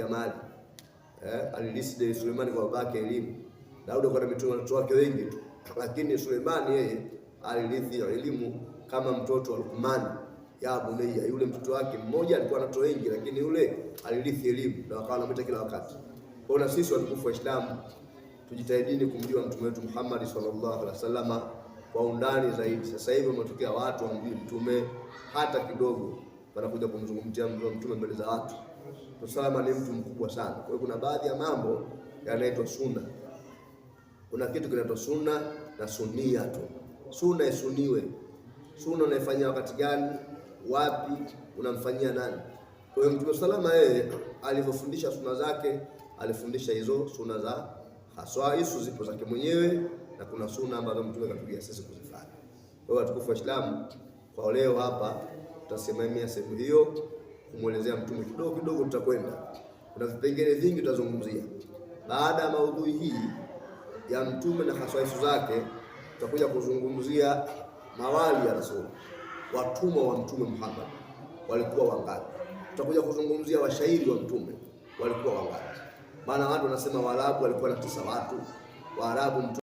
ya mali. Alilisi Suleimani kwa babake elimu. Daudi alikuwa na mitume watoto wake wengi tu, lakini Suleimani yeye alirithi elimu kama mtoto wa Luqman, ya bunayya. Yule mtoto wake mmoja alikuwa na watoto wengi, lakini yule alirithi elimu na akawa anamwita kila wakati. Kwa na sisi watukufu wa Islam tujitahidini kumjua mtume wetu Muhammad sallallahu alaihi wasallam kwa undani zaidi. Sasa hivi umetokea watu wamjui mtume hata kidogo, wanakuja kumzungumzia mtume mbele za watu. Salama ni mtu mkubwa sana. Kwa hiyo kuna baadhi ya mambo yanaitwa sunna. Kuna kitu kinaitwa sunna na sunnia tu. Sunna isuniwe. Sunna unaifanyia wakati gani? Wapi? Unamfanyia nani? Kwa hiyo Mtume salama yeye alivyofundisha sunna zake, alifundisha hizo sunna za haswa. Hizo zipo zake mwenyewe na kuna sunna ambazo Mtume katugia sisi kuzifanya. Kwa hiyo watukufu wa Islam, kwa leo hapa tutasimamia sehemu hiyo kumuelezea mtume kidogo kidogo. Tutakwenda kuna vipengele vingi tutazungumzia. Baada ya maudhui hii ya mtume na haswaifu zake, tutakuja kuzungumzia mawali ya Rasul, watumwa wa mtume Muhammad walikuwa wangapi. Tutakuja kuzungumzia washairi wa mtume walikuwa wangapi. Maana watu wanasema Waarabu walikuwa na 9 watu. Waarabu